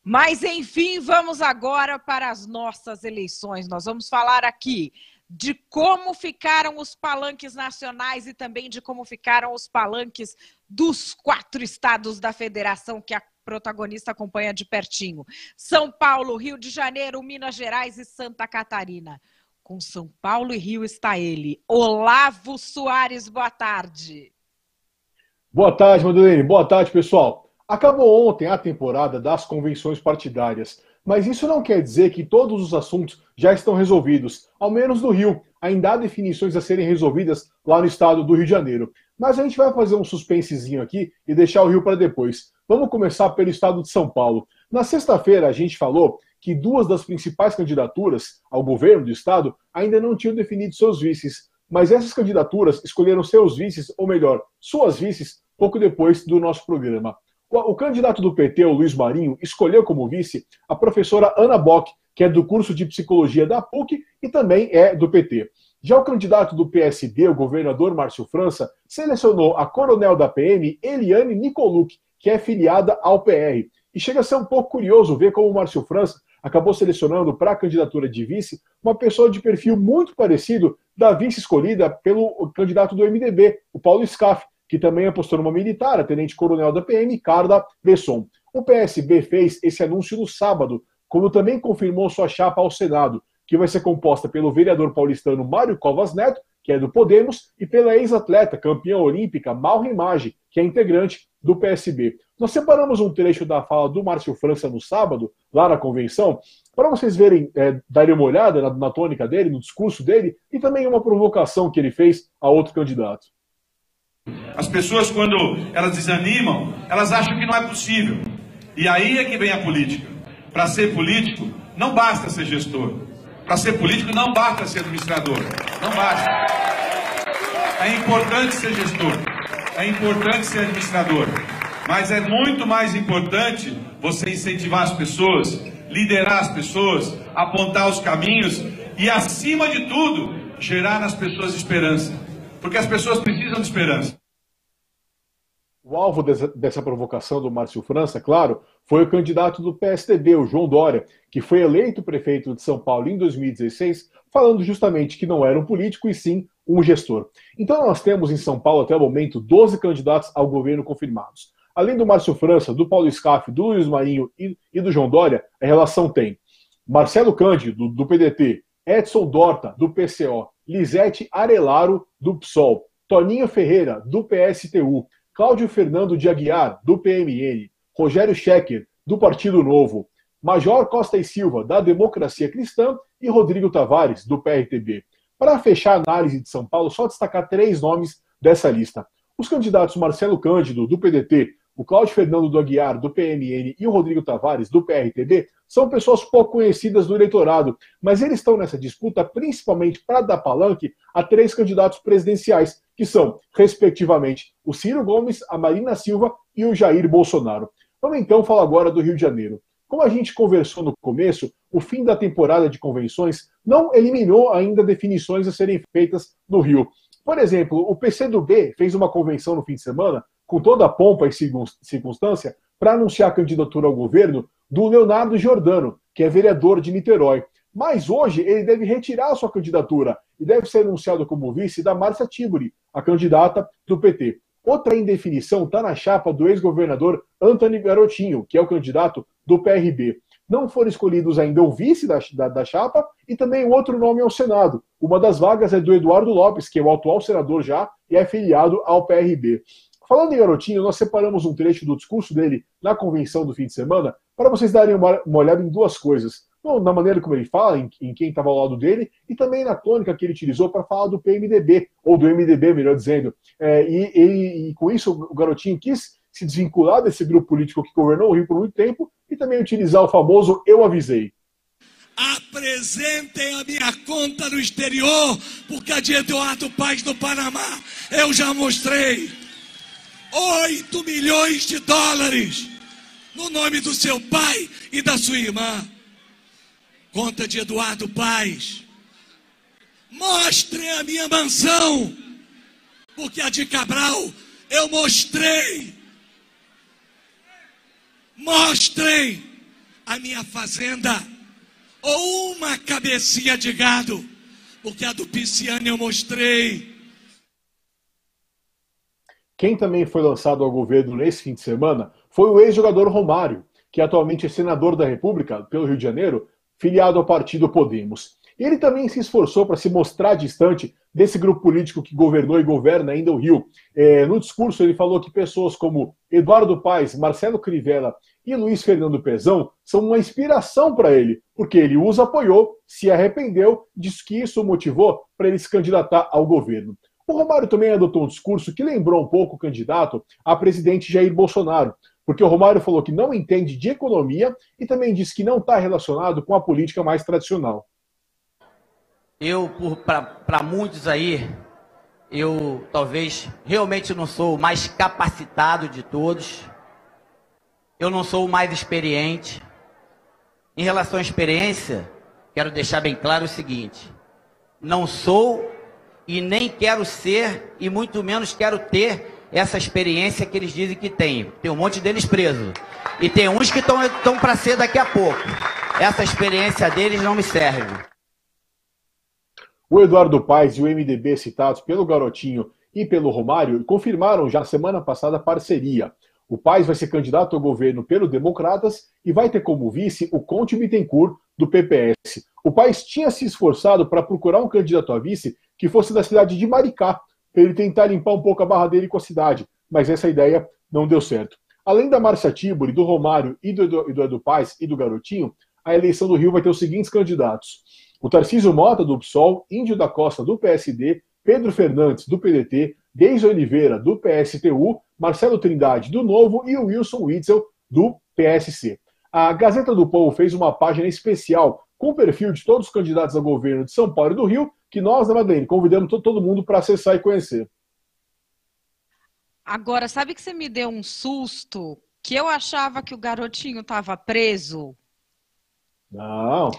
Mas, enfim, vamos agora para as nossas eleições. Nós vamos falar aqui de como ficaram os palanques nacionais e também de como ficaram os palanques dos 4 estados da federação que a protagonista acompanha de pertinho. São Paulo, Rio de Janeiro, Minas Gerais e Santa Catarina. Com São Paulo e Rio está ele, Olavo Soares. Boa tarde. Boa tarde, Madeleine. Boa tarde, pessoal. Acabou ontem a temporada das convenções partidárias, mas isso não quer dizer que todos os assuntos já estão resolvidos, ao menos no Rio. Ainda há definições a serem resolvidas lá no estado do Rio de Janeiro. Mas a gente vai fazer um suspensezinho aqui e deixar o Rio para depois. Vamos começar pelo estado de São Paulo. Na sexta-feira, a gente falou que 2 das principais candidaturas ao governo do estado ainda não tinham definido seus vices, mas essas candidaturas escolheram seus vices, ou melhor, suas vices, pouco depois do nosso programa. O candidato do PT, o Luiz Marinho, escolheu como vice a professora Ana Bock, que é do curso de Psicologia da PUC e também é do PT. Já o candidato do PSD, o governador Márcio França, selecionou a coronel da PM, Eliane Nicolucci, que é filiada ao PR. E chega a ser um pouco curioso ver como o Márcio França acabou selecionando para a candidatura de vice uma pessoa de perfil muito parecido da vice escolhida pelo candidato do MDB, o Paulo Scaff, que também apostou numa militar, a tenente-coronel da PM, Carla Besson. O PSB fez esse anúncio no sábado, como também confirmou sua chapa ao Senado, que vai ser composta pelo vereador paulistano Mário Covas Neto, que é do Podemos, e pela ex-atleta, campeã olímpica, Malra Maggi, que é integrante do PSB. Nós separamos um trecho da fala do Márcio França no sábado, lá na convenção, para vocês verem, darem uma olhada na tônica dele, no discurso dele, e também uma provocação que ele fez a outro candidato. As pessoas, quando elas desanimam, elas acham que não é possível. E aí é que vem a política. Para ser político, não basta ser gestor. Para ser político, não basta ser administrador. Não basta. É importante ser gestor. É importante ser administrador. Mas é muito mais importante você incentivar as pessoas, liderar as pessoas, apontar os caminhos e, acima de tudo, gerar nas pessoas esperança. Porque as pessoas precisam de esperança. O alvo dessa provocação do Márcio França, claro, foi o candidato do PSDB, o João Dória, que foi eleito prefeito de São Paulo em 2016, falando justamente que não era um político e sim um gestor. Então nós temos em São Paulo até o momento 12 candidatos ao governo confirmados. Além do Márcio França, do Paulo Scaff, do Luiz Marinho e do João Dória, a relação tem Marcelo Cândido, do PDT, Edson Dorta, do PCO, Lisete Arelaro, do PSOL, Toninho Ferreira, do PSTU, Cláudio Fernando de Aguiar, do PMN, Rogério Schecker, do Partido Novo, Major Costa e Silva, da Democracia Cristã e Rodrigo Tavares, do PRTB. Para fechar a análise de São Paulo, só destacar 3 nomes dessa lista. Os candidatos Marcelo Cândido, do PDT, o Cláudio Fernando do Aguiar, do PMN, e o Rodrigo Tavares, do PRTB, são pessoas pouco conhecidas do eleitorado, mas eles estão nessa disputa principalmente para dar palanque a 3 candidatos presidenciais, que são, respectivamente, o Ciro Gomes, a Marina Silva e o Jair Bolsonaro. Vamos então falar agora do Rio de Janeiro. Como a gente conversou no começo, o fim da temporada de convenções não eliminou ainda definições a serem feitas no Rio. Por exemplo, o PCdoB fez uma convenção no fim de semana, com toda a pompa e circunstância, para anunciar a candidatura ao governo do Leonardo Giordano, que é vereador de Niterói. Mas hoje ele deve retirar a sua candidatura e deve ser anunciado como vice da Márcia Tiburi, a candidata do PT. Outra indefinição está na chapa do ex-governador Antony Garotinho, que é o candidato do PRB. Não foram escolhidos ainda o vice da chapa e também outro nome ao Senado. Uma das vagas é do Eduardo Lopes, que é o atual senador já e é filiado ao PRB. Falando em Garotinho, nós separamos um trecho do discurso dele na convenção do fim de semana para vocês darem uma olhada em 2 coisas. Na maneira como ele fala, em quem estava ao lado dele, e também na tônica que ele utilizou para falar do PMDB, ou do MDB, melhor dizendo. E com isso, o Garotinho quis se desvincular desse grupo político que governou o Rio por muito tempo e também utilizar o famoso "eu avisei". Apresentem a minha conta no exterior, porque a de Eduardo Paes do Panamá eu já mostrei. 8 milhões de dólares no nome do seu pai e da sua irmã. Conta de Eduardo Paes. Mostrem a minha mansão, porque a de Cabral eu mostrei. Mostrem a minha fazenda ou uma cabecinha de gado, porque a do Pisciani eu mostrei. Quem também foi lançado ao governo nesse fim de semana foi o ex-jogador Romário, que atualmente é senador da República pelo Rio de Janeiro, filiado ao partido Podemos. Ele também se esforçou para se mostrar distante desse grupo político que governou e governa ainda o Rio. No discurso ele falou que pessoas como Eduardo Paes, Marcelo Crivella e Luiz Fernando Pezão são uma inspiração para ele, porque ele os apoiou, se arrependeu, disse que isso o motivou para ele se candidatar ao governo. O Romário também adotou um discurso que lembrou um pouco o candidato a presidente Jair Bolsonaro, porque o Romário falou que não entende de economia e também disse que não está relacionado com a política mais tradicional. Para muitos aí, eu talvez realmente não sou o mais capacitado de todos, eu não sou o mais experiente. Em relação à experiência, quero deixar bem claro o seguinte: não sou e nem quero ser, e muito menos quero ter essa experiência que eles dizem que tem. Tem um monte deles presos. E tem uns que estão para ser daqui a pouco. Essa experiência deles não me serve. O Eduardo Paes e o MDB, citados pelo Garotinho e pelo Romário, confirmaram já semana passada a parceria. O Paes vai ser candidato ao governo pelo Democratas e vai ter como vice o Conte Bittencourt, do PPS. O Paes tinha se esforçado para procurar um candidato a vice que fosse da cidade de Maricá, para ele tentar limpar um pouco a barra dele com a cidade, mas essa ideia não deu certo. Além da Márcia Tiburi, do Romário e do Eduardo Paes e do Garotinho, a eleição do Rio vai ter os seguintes candidatos: o Tarcísio Mota, do PSOL, Índio da Costa, do PSD, Pedro Fernandes, do PDT, Deise Oliveira, do PSTU, Marcelo Trindade, do Novo e o Wilson Witzel, do PSC. A Gazeta do Povo fez uma página especial com o perfil de todos os candidatos ao governo de São Paulo e do Rio, que nós, na Madeleine, convidamos todo mundo para acessar e conhecer. Agora, sabe que você me deu um susto? Que eu achava que o Garotinho estava preso. Não.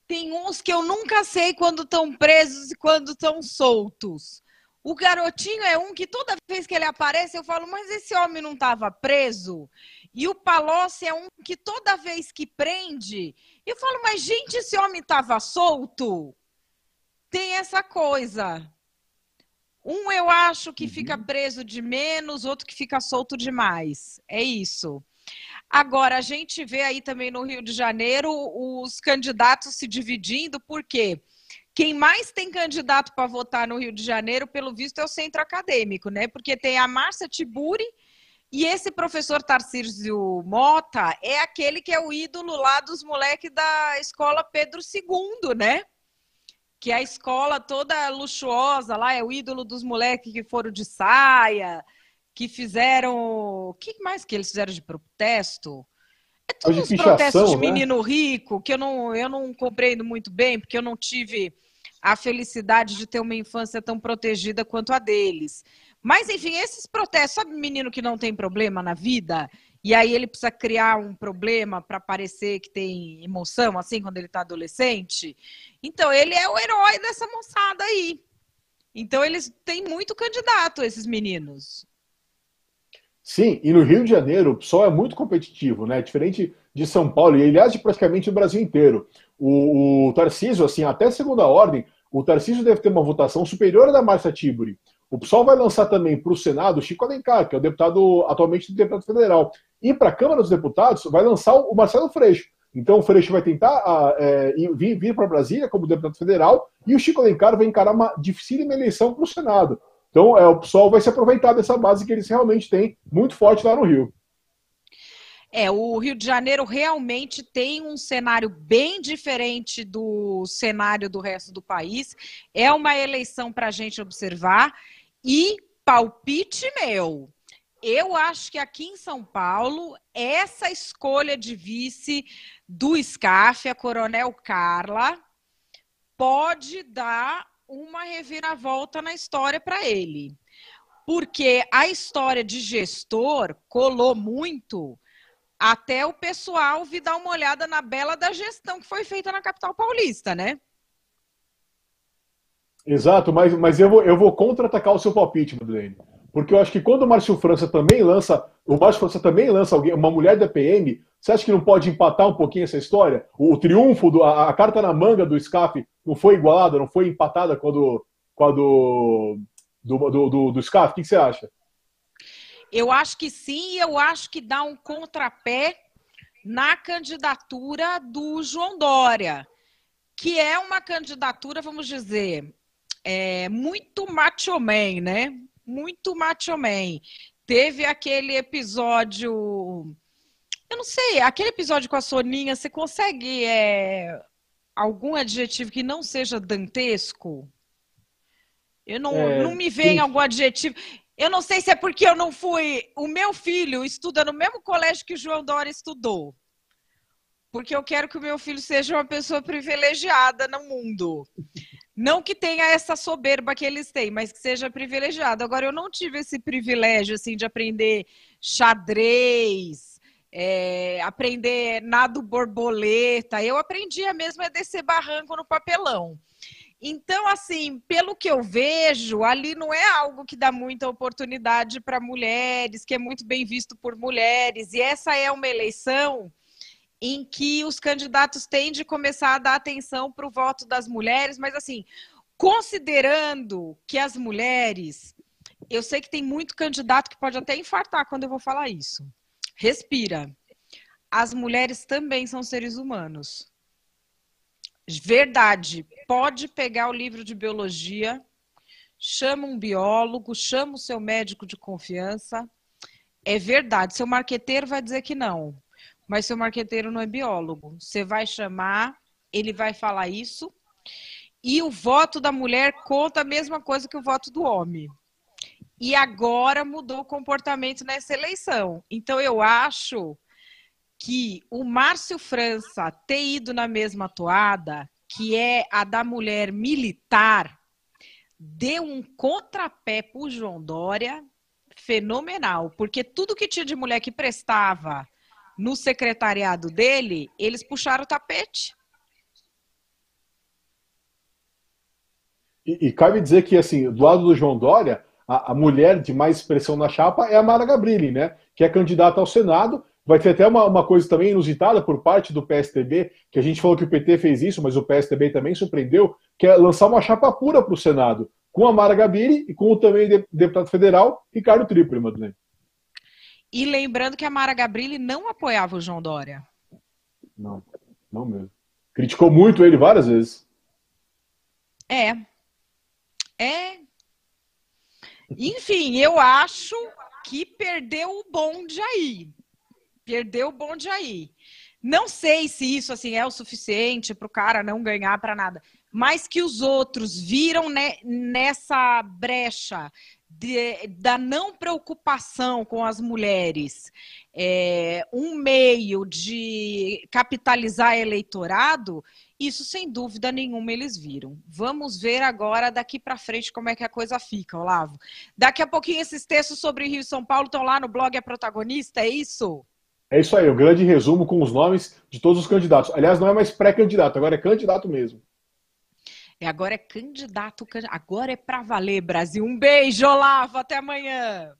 Tem uns que eu nunca sei quando estão presos e quando estão soltos. O Garotinho é um que toda vez que ele aparece eu falo, mas esse homem não estava preso? E o Palocci é um que toda vez que prende, eu falo, mas gente, esse homem estava solto? Tem essa coisa. Um eu acho que fica preso de menos, outro que fica solto demais. É isso. Agora, a gente vê aí também no Rio de Janeiro os candidatos se dividindo, por quê? Quem mais tem candidato para votar no Rio de Janeiro, pelo visto, é o centro acadêmico, né? Porque tem a Márcia Tiburi e esse professor Tarcísio Mota é aquele que é o ídolo lá dos moleques da escola Pedro II, né? Que é a escola toda luxuosa lá, é o ídolo dos moleques que foram de saia, que fizeram... O que mais que eles fizeram de protesto? É todos uns protestos de menino rico, que eu não compreendo muito bem, porque eu não tive a felicidade de ter uma infância tão protegida quanto a deles. Mas, enfim, esses protestos, sabe menino que não tem problema na vida? E aí ele precisa criar um problema para parecer que tem emoção, assim, quando ele está adolescente? Então, ele é o herói dessa moçada aí. Então, eles têm muito candidato, esses meninos. Sim, e no Rio de Janeiro o PSOL é muito competitivo, né? Diferente de São Paulo, e aliás, de praticamente o Brasil inteiro. O Tarcísio, assim, até segunda ordem, o Tarcísio deve ter uma votação superior à da Márcia Tiburi. O PSOL vai lançar também para o Senado o Chico Alencar, que é o deputado, atualmente deputado federal. E para a Câmara dos Deputados vai lançar o Marcelo Freixo. Então o Freixo vai tentar vir para Brasília como deputado federal e o Chico Alencar vai encarar uma dificílima eleição para o Senado. Então, o PSOL vai se aproveitar dessa base que eles realmente têm muito forte lá no Rio. O Rio de Janeiro realmente tem um cenário bem diferente do cenário do resto do país. É uma eleição para a gente observar. E palpite meu, eu acho que aqui em São Paulo, essa escolha de vice do SCAF, a Coronel Carla, pode dar uma reviravolta na história para ele. Porque a história de gestor colou muito até o pessoal vir dar uma olhada na bela da gestão que foi feita na capital paulista, né? Exato, mas eu vou contra-atacar o seu palpite, Madeleine. Porque eu acho que quando o Márcio França também lança, alguém, uma mulher da PM, você acha que não pode empatar um pouquinho essa história? O triunfo, a carta na manga do SCAF não foi igualada, não foi empatada com a do SCAF? O que você acha? Eu acho que sim, eu acho que dá um contrapé na candidatura do João Dória, que é uma candidatura, vamos dizer, muito macho man, né? Muito macho man. Teve aquele episódio, eu não sei, aquele episódio com a Soninha, você consegue algum adjetivo que não seja dantesco? Não me vem algum adjetivo. Eu não sei se é porque eu não fui... O meu filho estuda no mesmo colégio que o João Dória estudou. Porque eu quero que o meu filho seja uma pessoa privilegiada no mundo. Não que tenha essa soberba que eles têm, mas que seja privilegiado. Agora, eu não tive esse privilégio assim, de aprender xadrez, aprender nado borboleta. Eu aprendia mesmo a descer barranco no papelão. Então, assim, pelo que eu vejo, ali não é algo que dá muita oportunidade para mulheres, que é muito bem visto por mulheres. E essa é uma eleição em que os candidatos têm de começar a dar atenção para o voto das mulheres, mas, assim, considerando que as mulheres... Eu sei que tem muito candidato que pode até infartar quando eu vou falar isso. Respira. As mulheres também são seres humanos. Verdade, pode pegar o livro de biologia, chama um biólogo, chama o seu médico de confiança. É verdade, seu marqueteiro vai dizer que não, mas seu marqueteiro não é biólogo. Você vai chamar, ele vai falar isso, e o voto da mulher conta a mesma coisa que o voto do homem. E agora mudou o comportamento nessa eleição. Então eu acho que o Márcio França ter ido na mesma toada, que é a da mulher militar, deu um contrapé para o João Dória fenomenal, porque tudo que tinha de mulher que prestava no secretariado dele, eles puxaram o tapete. E cabe dizer que, assim, do lado do João Dória, a mulher de mais expressão na chapa é a Mara Gabrilli, né? Que é candidata ao Senado. Vai ter até uma coisa também inusitada por parte do PSDB, que a gente falou que o PT fez isso, mas o PSDB também surpreendeu, que é lançar uma chapa pura para o Senado, com a Mara Gabrilli e com o também deputado federal Ricardo Trípoli, Madeleine. E lembrando que a Mara Gabrilli não apoiava o João Dória. Não mesmo. Criticou muito ele várias vezes. Enfim, eu acho que perdeu o bonde aí. Perdeu o bonde aí. Não sei se isso assim é o suficiente para o cara não ganhar para nada, mas que os outros viram nessa brecha da não preocupação com as mulheres um meio de capitalizar eleitorado, isso sem dúvida nenhuma eles viram. Vamos ver agora daqui para frente como é que a coisa fica, Olavo. Daqui a pouquinho esses textos sobre Rio e São Paulo estão lá no blog A Protagonista, é isso? É isso aí, o grande resumo com os nomes de todos os candidatos. Aliás, não é mais pré-candidato, agora é candidato mesmo. Agora é candidato, agora é para valer, Brasil. Um beijo, Olavo, até amanhã.